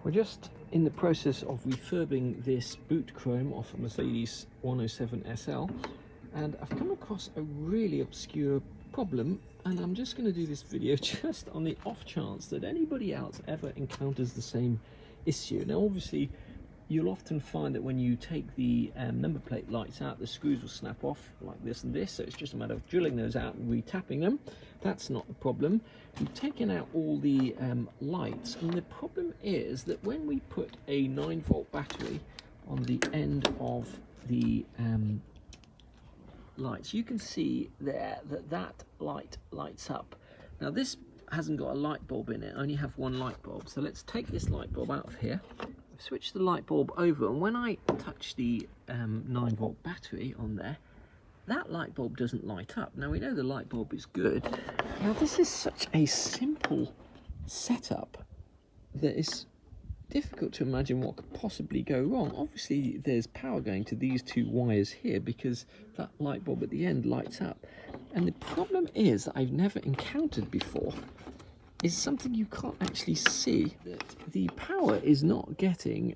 We're just in the process of refurbing this boot chrome off a Mercedes 107 SL, and I've come across a really obscure problem, and I'm just going to do this video just on the off chance that anybody else ever encounters the same issue. Now obviously you'll often find that when you take the number plate lights out, the screws will snap off like this and this, so it's just a matter of drilling those out and re-tapping them. That's not the problem. We've taken out all the lights, and the problem is that when we put a 9-volt battery on the end of the lights, you can see there that that light lights up. Now this hasn't got a light bulb in it, I only have one light bulb, so let's take this light bulb out of here. Switch the light bulb over, and when I touch the 9-volt battery on there, that light bulb doesn't light up. Now we know the light bulb is good. Now this is such a simple setup that is difficult to imagine what could possibly go wrong. Obviously there's power going to these two wires here because that light bulb at the end lights up. And the problem is that I've never encountered before is something you can't actually see, that the power is not getting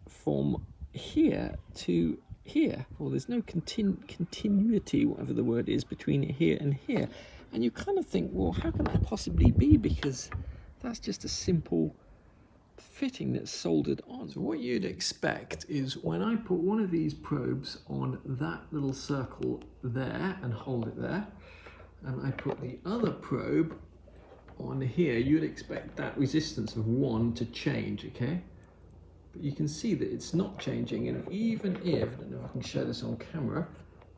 from here to here, or there's no continuity, whatever the word is, between here and here. And you kind of think, well, how can that possibly be? Because that's just a simple fitting that's soldered on. So what you'd expect is when I put one of these probes on that little circle there and hold it there, and I put the other probe on here, you'd expect that resistance of 1 to change, okay? But you can see that it's not changing, and even if, I don't know if I can show this on camera,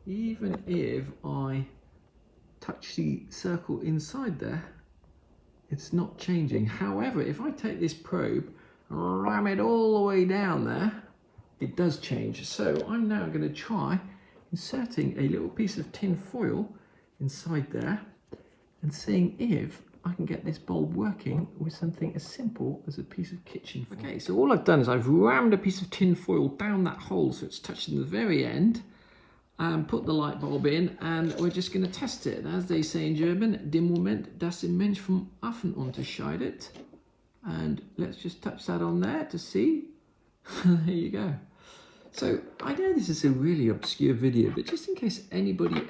even if I touch the circle inside there, it's not changing. However, if I take this probe and ram it all the way down there, it does change. So I'm now going to try inserting a little piece of tin foil inside there and seeing if I can get this bulb working with something as simple as a piece of kitchen foil. Okay, so all I've done is I've rammed a piece of tin foil down that hole so it's touching the very end, and put the light bulb in, and we're just going to test it. As they say in German, dem Moment, das im Mensch vom Affen unterscheidet. And let's just touch that on there to see. There you go. So I know this is a really obscure video, but just in case anybody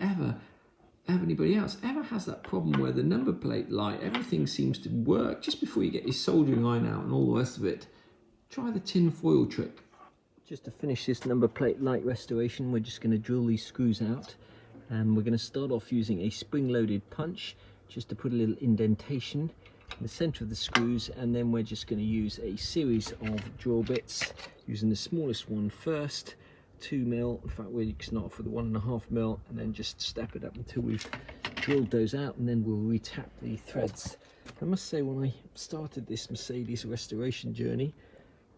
else ever has that problem where the number plate light, everything seems to work just before you get your soldering iron out and all the rest of it, try the tin foil trick. Just to finish this number plate light restoration, we're just going to drill these screws out, and we're going to start off using a spring-loaded punch just to put a little indentation in the center of the screws, and then we're just going to use a series of drill bits, using the smallest one first, 2mm, in fact we're going to start for the 1.5mm, and then just step it up until we've drilled those out, and then we'll re-tap the threads. I must say, when I started this Mercedes restoration journey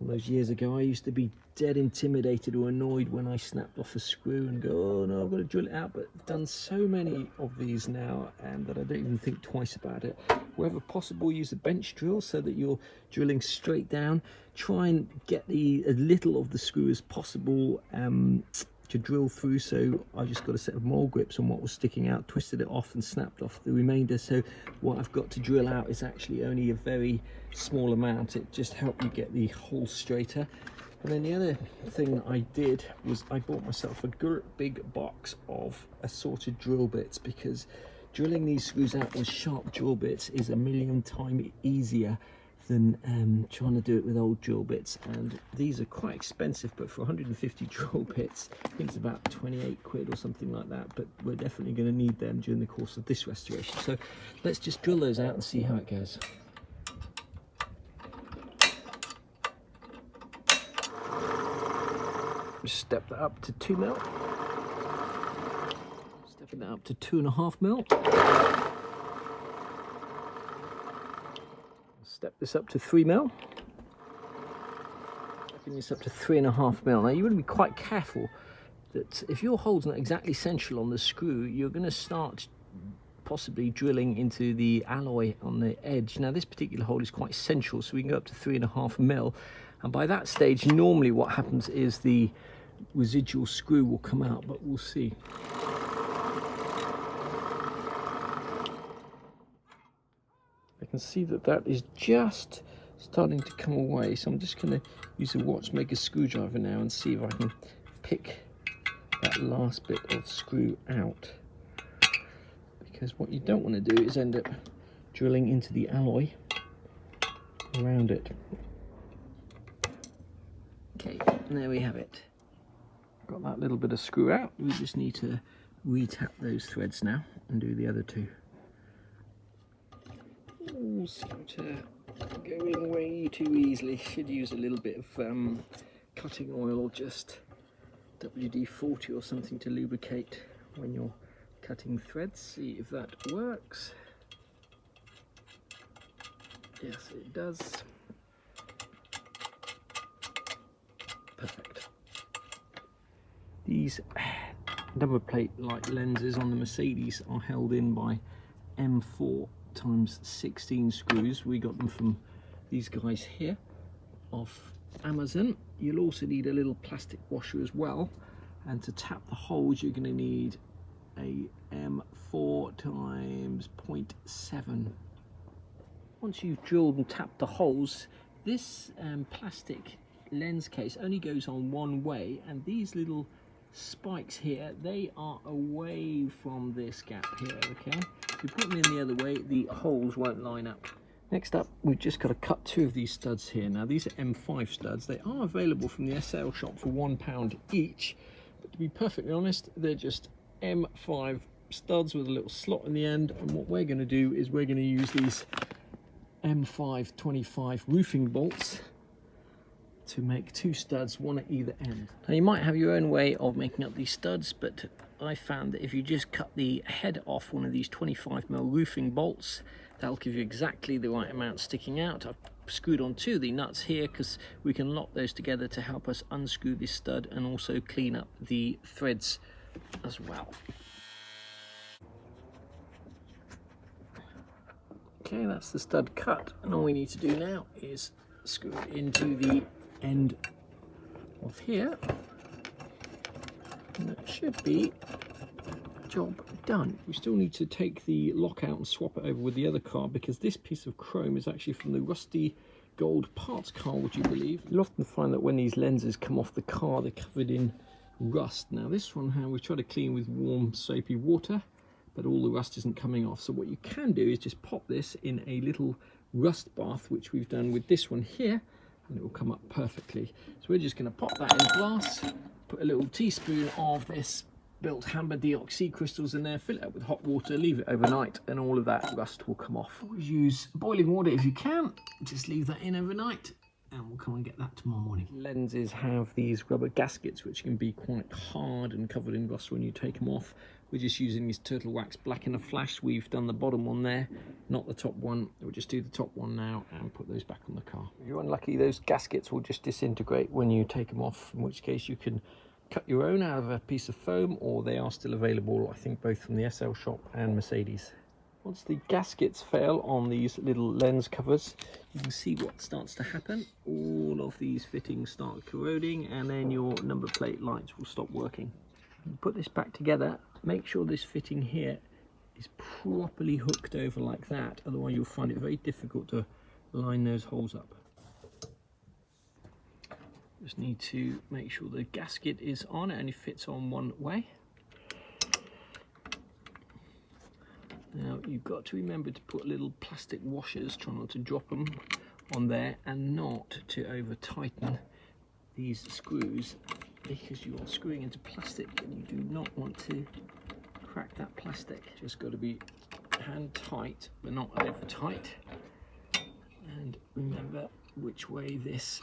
all those years ago, I used to be dead intimidated or annoyed when I snapped off a screw and go, oh no, I've got to drill it out. But I've done so many of these now, and that I don't even think twice about it. Wherever possible, use a bench drill so that you're drilling straight down. Try and get as little of the screw as possible to drill through. So I just got a set of mole grips on what was sticking out, twisted it off and snapped off the remainder. So what I've got to drill out is actually only a very small amount. It just helped you get the hole straighter. And then the other thing that I did was I bought myself a big box of assorted drill bits, because drilling these screws out with sharp drill bits is a million times easier than trying to do it with old drill bits. And these are quite expensive, but for 150 drill bits, I think it's about 28 quid or something like that. But we're definitely going to need them during the course of this restoration. So let's just drill those out and see how it goes. Just step that up to 2mm. Stepping that up to 2.5mm. Step this up to 3mm. Stepping this up to 3.5mm. Now you want to be quite careful that if your hole's not exactly central on the screw, you're going to start possibly drilling into the alloy on the edge. Now this particular hole is quite central, so we can go up to 3.5mm, and by that stage normally what happens is the residual screw will come out, but we'll see. I can see that that is just starting to come away, so I'm just going to use a watchmaker screwdriver now and see if I can pick that last bit of screw out, because what you don't want to do is end up drilling into the alloy around it. Okay, and there we have it. Got that little bit of screw out. We just need to re-tap those threads now and do the other two. All seem to go in way too easily. Should use a little bit of cutting oil or just WD-40 or something to lubricate when you're cutting threads. See if that works. Yes, it does. Perfect. These number plate light lenses on the Mercedes are held in by M4 times 16 screws. We got them from these guys here off Amazon. You'll also need a little plastic washer as well, and to tap the holes you're going to need a M4 times 0.7. Once you've drilled and tapped the holes, this plastic lens case only goes on one way, and these little spikes here, they are away from this gap here. Okay, if you put them in the other way, the holes won't line up. Next up, we've just got to cut two of these studs here. Now these are M5 studs. They are available from the SL shop for £1 each, but to be perfectly honest, they're just M5 studs with a little slot in the end. And what we're going to do is we're going to use these M5 25 roofing bolts to make two studs, one at either end. Now you might have your own way of making up these studs, but I found that if you just cut the head off one of these 25mm roofing bolts, that'll give you exactly the right amount sticking out. I've screwed on two of the nuts here because we can lock those together to help us unscrew this stud and also clean up the threads as well. Okay, that's the stud cut, and all we need to do now is screw it into the end of here, and that should be job done. We still need to take the lock out and swap it over with the other car, because this piece of chrome is actually from the rusty gold parts car, would you believe? You'll often find that when these lenses come off the car, they're covered in rust. Now this one here, we try to clean with warm soapy water, but all the rust isn't coming off. So what you can do is just pop this in a little rust bath, which we've done with this one here, and it will come up perfectly. So we're just going to pop that in glass, put a little teaspoon of this built amber deoxy crystals in there, fill it up with hot water, leave it overnight, and all of that rust will come off. Always use boiling water if you can. Just leave that in overnight, and we'll come and get that tomorrow morning. Lenses have these rubber gaskets which can be quite hard and covered in rust when you take them off. We're just using these turtle wax black in a flash. We've done the bottom one there, not the top one. We'll just do the top one now and put those back on the car. If you're unlucky, those gaskets will just disintegrate when you take them off, in which case you can cut your own out of a piece of foam, or they are still available, I think, both from the SL shop and Mercedes. Once the gaskets fail on these little lens covers, you can see what starts to happen. All of these fittings start corroding, and then your number plate lights will stop working. Put this back together. Make sure this fitting here is properly hooked over like that, otherwise you'll find it very difficult to line those holes up. Just need to make sure the gasket is on. It only fits on one way. Now you've got to remember to put little plastic washers, try not to drop them on there, and not to over tighten these screws, because you are screwing into plastic and you do not want to crack that plastic. Just got to be hand tight but not over tight, and remember which way this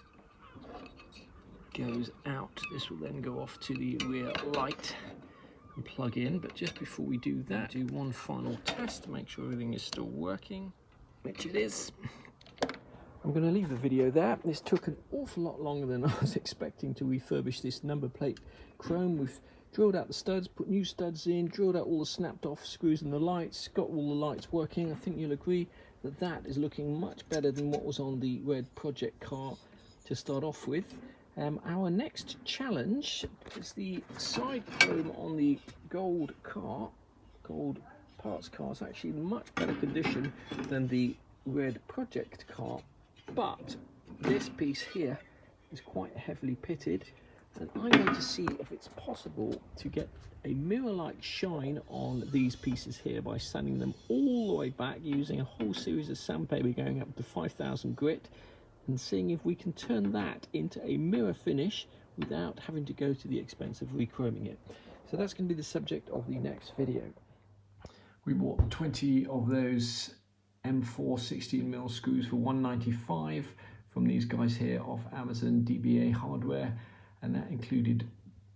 goes out. This will then go off to the rear light and plug in. But just before we do that, do one final test to make sure everything is still working, which it is. I'm going to leave the video there. This took an awful lot longer than I was expecting to refurbish this number plate chrome. We've drilled out the studs, put new studs in, drilled out all the snapped off screws and the lights, got all the lights working. I think you'll agree that that is looking much better than what was on the red project car to start off with. Our next challenge is the side chrome on the gold car. Gold parts car is actually in much better condition than the red project car. but this piece here is quite heavily pitted, and I'm going to see if it's possible to get a mirror-like shine on these pieces here by sanding them all the way back using a whole series of sandpaper going up to 5000 grit, and seeing if we can turn that into a mirror finish without having to go to the expense of rechroming it. So that's going to be the subject of the next video. We bought 20 of those M4 16mm screws for $195 from these guys here off Amazon DBA Hardware, and that included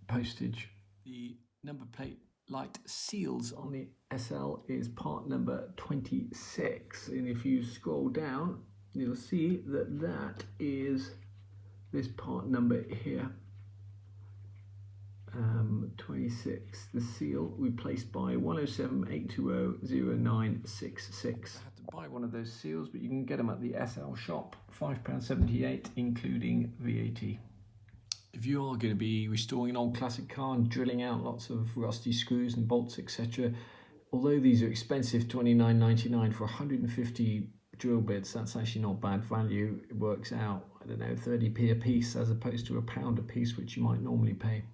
postage. The number plate light seals on the SL is part number 26, and if you scroll down you'll see that that is this part number here, 26. The seal replaced by 107 820 0966. I had to buy one of those seals, but you can get them at the SL shop, £5.78 including VAT. If you are going to be restoring an old classic car and drilling out lots of rusty screws and bolts, etc., although these are expensive, $29.99 for 150 drill bits, that's actually not bad value. It works out, I don't know, 30p a piece as opposed to £1 a piece, which you might normally pay.